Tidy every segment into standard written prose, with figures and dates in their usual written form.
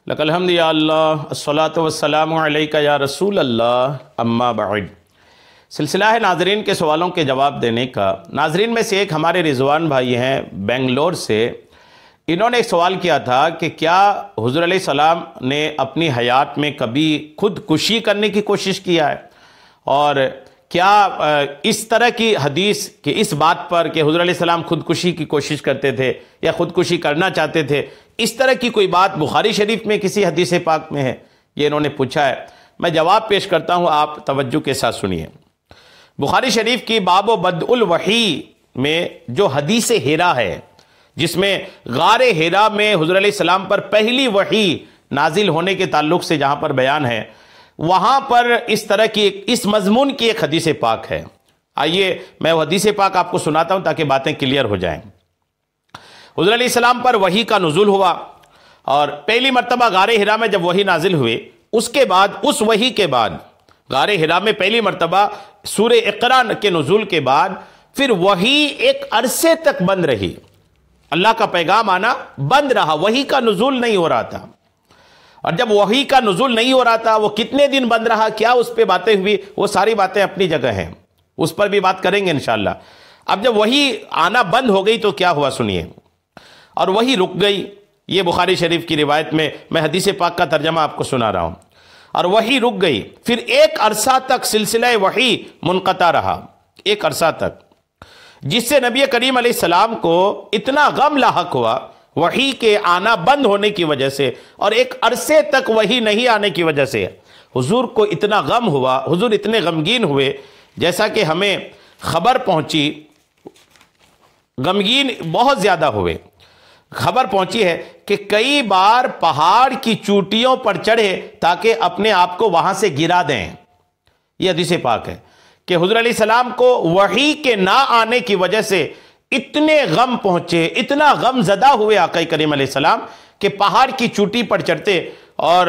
لک الحمد یا اللہ الصلاۃ والسلام علیک یا رسول اللہ اما بعد۔ سلسلہ ہے ناظرین کے سوالوں کے جواب دینے کا۔ ناظرین میں سے ایک ہمارے رضوان بھائی ہیں بنگلور سے، انہوں نے ایک سوال کیا تھا کہ کیا حضور علیہ السلام نے اپنی حیات میں کبھی خودکشی کرنے کی کوشش کیا ہے، اور کیا اس طرح کی حدیث کہ اس بات پر کہ حضور علیہ السلام خودکشی کی کوشش کرتے تھے یا خودکشی کرنا چاہتے تھے، اس طرح کی کوئی بات بخاری شریف میں کسی حدیث پاک میں ہے؟ یہ انہوں نے پوچھا ہے۔ میں جواب پیش کرتا ہوں، آپ توجہ کے ساتھ سنیے۔ بخاری شریف کی باب و بدء الوحی میں جو حدیث ہیرا ہے، جس میں غار ہیرا میں حضور علیہ السلام پر پہلی وحی نازل ہونے کے تعلق سے جہاں پر بیان ہے، وہاں پر اس طرح کی اس مضمون کی ایک حدیث پاک ہے۔ آئیے میں وہ حدیث پاک آپ کو سناتا ہوں تاکہ باتیں کلیئر ہو جائیں۔ حضور علیہ السلام پر وحی کا نزول ہوا، اور پہلی مرتبہ غار ہیرا میں جب وحی نازل ہوئے، اس کے بعد اس وحی کے بعد غار ہیرا میں پہلی مرتبہ سورہ اقرا کے نزول کے بعد پھر وحی ایک عرصے تک بند رہی۔ اللہ کا پیغام آنا بند رہا، وحی کا نزول نہیں ہو رہا تھا۔ اور جب وحی کا نزول نہیں ہو رہا تھا، وہ کتنے دن بند رہا، کیا اس پہ باتیں ہوئی، وہ ساری باتیں اپنی جگہ ہیں، اس پر بھی بات کریں گے انشاءاللہ۔ اب جب وحی آنا بند ہو گئی تو کیا ہوا سنیے۔ اور وحی رک گئی، یہ بخاری شریف کی روایت میں حدیث پاک کا ترجمہ آپ کو سنا رہا ہوں۔ اور وحی رک گئی، پھر ایک عرصہ تک سلسلہ وحی منقطع رہا، ایک عرصہ تک، جس سے نبی کریم علیہ السلام کو اتنا غم لاحق ہوا وحی کے آنا بند ہونے کی وجہ سے، اور ایک عرصے تک وحی نہیں آنے کی وجہ سے حضور کو اتنا غم ہوا، حضور اتنے غمگین ہوئے، جیسا کہ ہمیں خبر پہنچی، غمگین بہت زیادہ ہوئے۔ خبر پہنچی ہے کہ کئی بار پہاڑ کی چوٹیوں پر چڑھے تاکہ اپنے آپ کو وہاں سے گرا دیں۔ یہ حدیث پاک ہے کہ حضور علیہ السلام کو وحی کے نہ آنے کی وجہ سے اتنے غم پہنچے، اتنا غم زدہ ہوئے آقا کریم علیہ السلام کہ پہاڑ کی چوٹی پر چڑھتے اور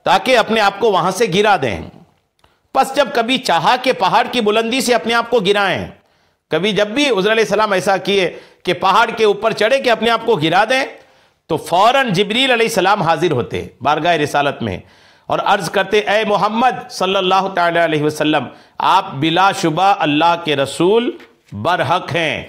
تاکہ اپنے آپ کو وہاں سے گرا دیں۔ پس جب کبھی چاہا کہ پہاڑ کی بلندی سے اپنے آپ کو گرائیں، کبھی جب بھی حضور علیہ السلام ایسا کیے کہ پہاڑ کے اوپر چڑھے کہ اپنے آپ کو گرا دیں، تو فوراً جبریل علیہ السلام حاضر ہوتے بارگاہ رسالت میں اور عرض کرتے، اے محمد صلی اللہ تعالی علیہ وسلم، آپ بلا شبہ اللہ کے رسول برحق ہیں۔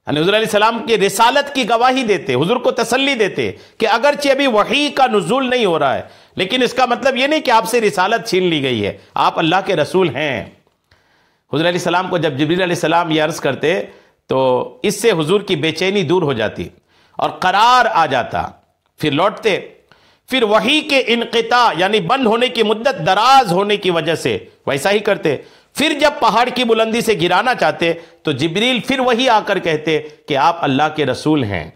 یعنی حضور علیہ السلام کی رسالت کی گواہی دیتے، حضور کو تسلی دیتے کہ اگرچہ ابھی وحی کا نزول نہیں ہو رہا ہے، لیکن اس کا مطلب یہ نہیں کہ آپ سے رسالت چھین لی گئی ہے، آپ اللہ کے رسول ہیں۔ حضور علیہ السلام کو جب جبریل علیہ السلام یہ عرض کرتے تو اس سے حضور کی بے چینی دور ہو جاتی اور قرار آ جاتا، پھر لوٹتے۔ پھر وحی کے انقطاع یعنی بند ہونے کی مدت دراز ہونے کی وجہ سے ویسا ہی کرتے۔ پھر جب پہاڑ کی بلندی سے گرانا چاہتے تو جبریل پھر وہی آ کر کہتے کہ آپ اللہ کے رسول ہیں۔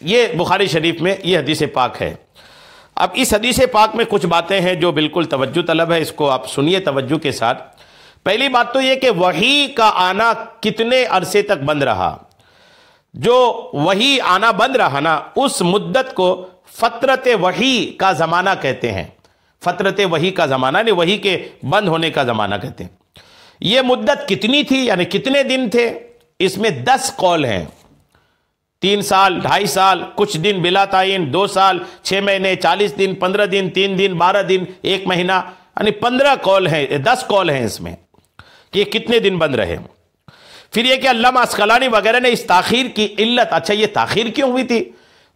یہ بخاری شریف میں یہ حدیث پاک ہے۔ اب اس حدیث پاک میں کچھ باتیں ہیں جو بالکل توجہ طلب ہے، اس کو آپ سنیے توجہ کے ساتھ۔ پہلی بات تو یہ کہ وحی کا آنا کتنے عرصے تک بند رہا۔ جو وحی آنا بند رہا نا، اس مدت کو فترت وحی کا زمانہ کہتے ہیں۔ فترت وحی کا زمانہ نہیں، وحی کے بند ہونے کا زمانہ کہتے ہیں۔ یہ مدت کتنی تھی، یعنی کتنے دن تھے؟ اس میں 10 قول ہیں۔ 3 سال، 2.5 سال، کچھ دن بلا تعین، 2 سال، 6 مہینے، 40 دن، 15 دن، 3 دن، 12 دن، 1 مہینہ، یعنی 15 قول ہیں، 10 قول ہیں اس میں کہ یہ کتنے دن بند رہے۔ پھر یہ کہ علامہ عسقلانی وغیرہ نے اس تاخیر کی علت، اچھا یہ تاخیر کیوں ہوئی تھی،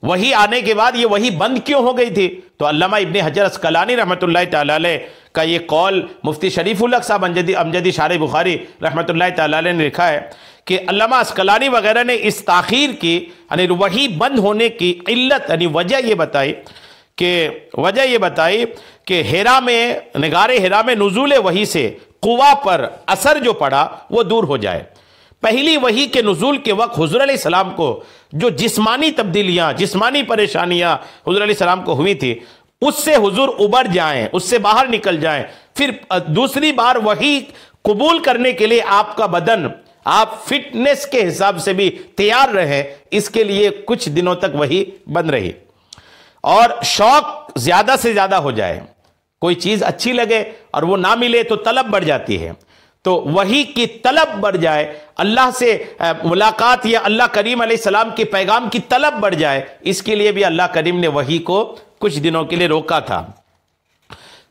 وحی آنے کے بعد یہ وحی بند کیوں ہو گئی تھی، تو علامہ ابن حجر عسقلانی رحمۃ اللہ تعالی علیہ کا یہ قول مفتی شریف الحق صاحب امجدی شارح بخاری رحمۃ اللہ تعالی علیہ نے لکھا ہے کہ علامہ عسقلانی وغیرہ نے اس تاخیر کی یعنی وحی بند ہونے کی علت یعنی وجہ یہ بتائی کہ ہیرا میں غار ہیرا میں نزول وحی سے قوا پر اثر جو پڑا وہ دور ہو جائے۔ پہلی وحی کے نزول کے وقت حضور علیہ السلام کو جو جسمانی تبدیلیاں، جسمانی پریشانیاں حضور علیہ السلام کو ہوئی تھی، اس سے حضور ابھر جائیں، اس سے باہر نکل جائیں، پھر دوسری بار وحی قبول کرنے کے لیے آپ کا بدن، آپ فٹنس کے حساب سے بھی تیار رہیں، اس کے لیے کچھ دنوں تک وحی بند رہی۔ اور شوق زیادہ سے زیادہ ہو جائے، کوئی چیز اچھی لگے اور وہ نہ ملے تو طلب بڑھ جاتی ہے، تو وحی کی طلب بڑھ جائے، اللہ سے ملاقات یا اللہ کریم علیہ السلام کے پیغام کی طلب بڑھ جائے، اس کے لیے بھی اللہ کریم نے وحی کو کچھ دنوں کے لیے روکا تھا۔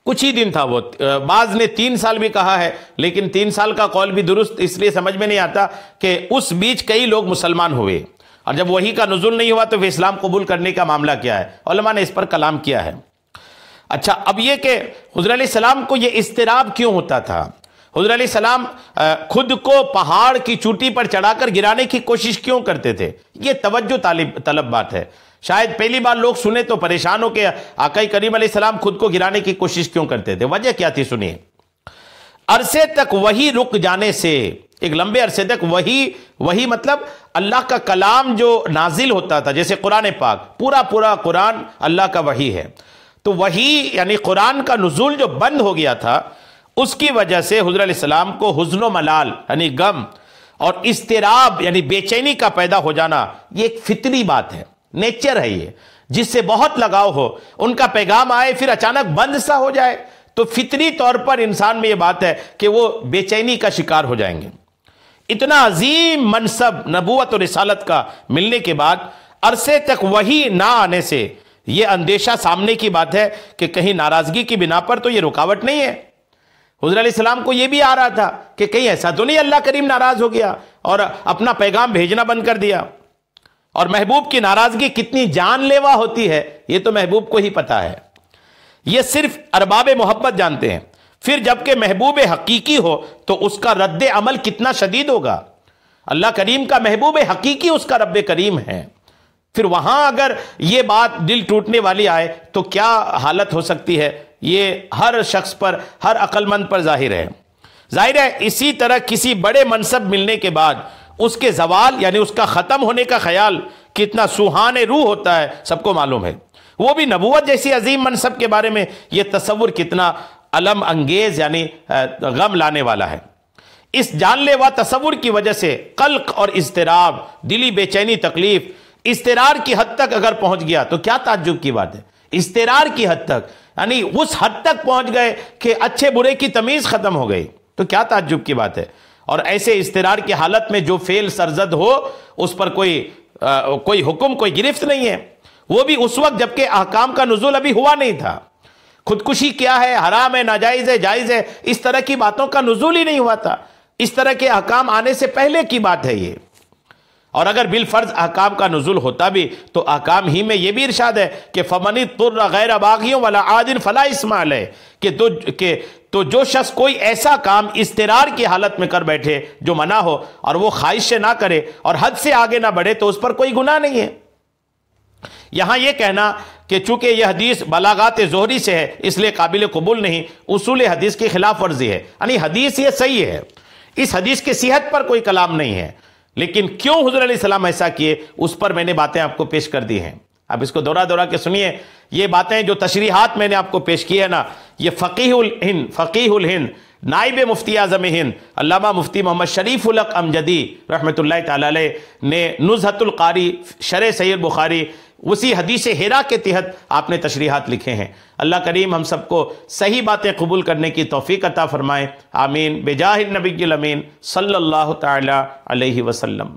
کچھ ہی دن تھا وہ، بعض نے 3 سال بھی کہا ہے، لیکن 3 سال کا قول بھی درست اس لیے سمجھ میں نہیں آتا کہ اس بیچ کئی لوگ مسلمان ہوئے، اور جب وحی کا نزول نہیں ہوا تو پھر اسلام قبول کرنے کا معاملہ کیا ہے؟ علماء نے اس پر کلام کیا ہے۔ اچھا، اب یہ کہ حضور علیہ السلام کو یہ اضطراب کیوں ہوتا تھا؟ حضور علیہ السلام خود کو پہاڑ کی چوٹی پر چڑھا کر گرانے کی کوشش کیوں کرتے تھے؟ یہ توجہ طلب بات ہے۔ شاید پہلی بار لوگ سنے تو پریشان ہو کہ آقا کریم علیہ السلام خود کو گرانے کی کوشش کیوں کرتے تھے؟ وجہ کیا تھی؟ سنیے۔ عرصے تک وحی رک جانے سے، ایک لمبے عرصے تک وحی مطلب اللہ کا کلام جو نازل ہوتا تھا، جیسے قرآن پاک، پورا قرآن اللہ کا وحی ہے، تو وحی یعنی قرآن کا نزول جو بند ہو گیا تھا، اس کی وجہ سے حضور علیہ السلام کو حزن و ملال یعنی غم اور اضطراب یعنی بے چینی کا پیدا ہو جانا، یہ ایک فطری بات ہے، نیچر ہے یہ، جس سے بہت لگاؤ ہو، ان کا پیغام آئے پھر اچانک بند سا ہو جائے تو فطری طور پر انسان میں یہ بات ہے کہ وہ بے چینی کا شکار ہو جائیں گے۔ اتنا عظیم منصب نبوت اور رسالت کا ملنے کے بعد عرصے تک وحی نہ آنے سے یہ اندیشہ سامنے کی بات ہے کہ کہیں ناراضگی کی بنا پر تو یہ رکاوٹ نہیں ہے۔ حضور علیہ السلام کو یہ بھی آ رہا تھا کہ کہیں ایسا تو نہیں اللہ کریم ناراض ہو گیا اور اپنا پیغام بھیجنا بند کر دیا۔ اور محبوب کی ناراضگی کتنی جان لیوا ہوتی ہے یہ تو محبوب کو ہی پتا ہے، یہ صرف ارباب محبت جانتے ہیں۔ پھر جبکہ محبوب حقیقی ہو تو اس کا رد عمل کتنا شدید ہوگا۔ اللہ کریم کا محبوب حقیقی اس کا رب کریم ہے، پھر وہاں اگر یہ بات دل ٹوٹنے والی آئے تو کیا حالت ہو سکتی ہے؟ یہ ہر شخص پر، ہر عقل مند پر ظاہر ہے۔ ظاہر ہے اسی طرح کسی بڑے منصب ملنے کے بعد اس کے زوال یعنی اس کا ختم ہونے کا خیال کتنا سوہان روح ہوتا ہے، سب کو معلوم ہے۔ وہ بھی نبوت جیسی عظیم منصب کے بارے میں یہ تصور کتنا علم انگیز یعنی غم لانے والا ہے۔ اس جان لیوا تصور کی وجہ سے قلق اور اضطراب، دلی بے چینی، تکلیف اضطرار کی حد تک اگر پہنچ گیا تو کیا تعجب کی بات ہے؟ اضطرار کی حد تک یعنی اس حد تک پہنچ گئے کہ اچھے برے کی تمیز ختم ہو گئی، تو کیا تعجب کی بات ہے؟ اور ایسے اضطرار کی حالت میں جو فعل سرزد ہو اس پر کوئی حکم، کوئی گرفت نہیں ہے، وہ بھی اس وقت جبکہ احکام کا نزول ابھی ہوا نہیں تھا۔ خودکشی کیا ہے، حرام ہے، ناجائز ہے، جائز ہے، اس طرح کی باتوں کا نزول ہی نہیں ہوا تھا، اس طرح کے احکام آنے سے پہلے کی بات ہے یہ۔ اور اگر بالفرض احکام کا نزول ہوتا بھی تو احکام ہی میں یہ بھی ارشاد ہے کہ فَمَنِ اضْطُرَّ غَيْرَ بَاغٍ وَلَا عَادٍ فَلَا إِثْمَ عَلَيْهِ کہ تو جو شخص کوئی ایسا کام اضطرار کی حالت میں کر بیٹھے جو منع ہو اور وہ خواہش سے نہ کرے اور حد سے آگے نہ بڑھے تو اس پر کوئی گناہ نہیں ہے۔ یہاں یہ کہنا کہ چونکہ یہ حدیث بلاغات ظہری سے ہے اس لیے قابل قبول نہیں، اصول حدیث کی خلاف ورزی ہے، یعنی حدیث یہ صحیح ہے، اس حدیث کی صحت پر کوئی کلام نہیں ہے، لیکن کیوں حضور علیہ السلام ایسا کیے اس پر میں نے باتیں آپ کو پیش کر دی ہیں۔ اب اس کو دورہ کے سنیے، یہ باتیں جو تشریحات میں نے آپ کو پیش کی ہے نا، یہ فقیہ الہند نائب مفتی اعظم ہند علامہ مفتی محمد شریف الحق امجدی رحمۃ اللہ تعالی علیہ نے نزہۃ القاری شرح صحیح بخاری اسی حدیث ہیرا کے تحت آپ نے تشریحات لکھے ہیں۔ اللہ کریم ہم سب کو صحیح باتیں قبول کرنے کی توفیق عطا فرمائے، آمین، بجاہ النبی الامین صلی اللہ تعالی علیہ وسلم۔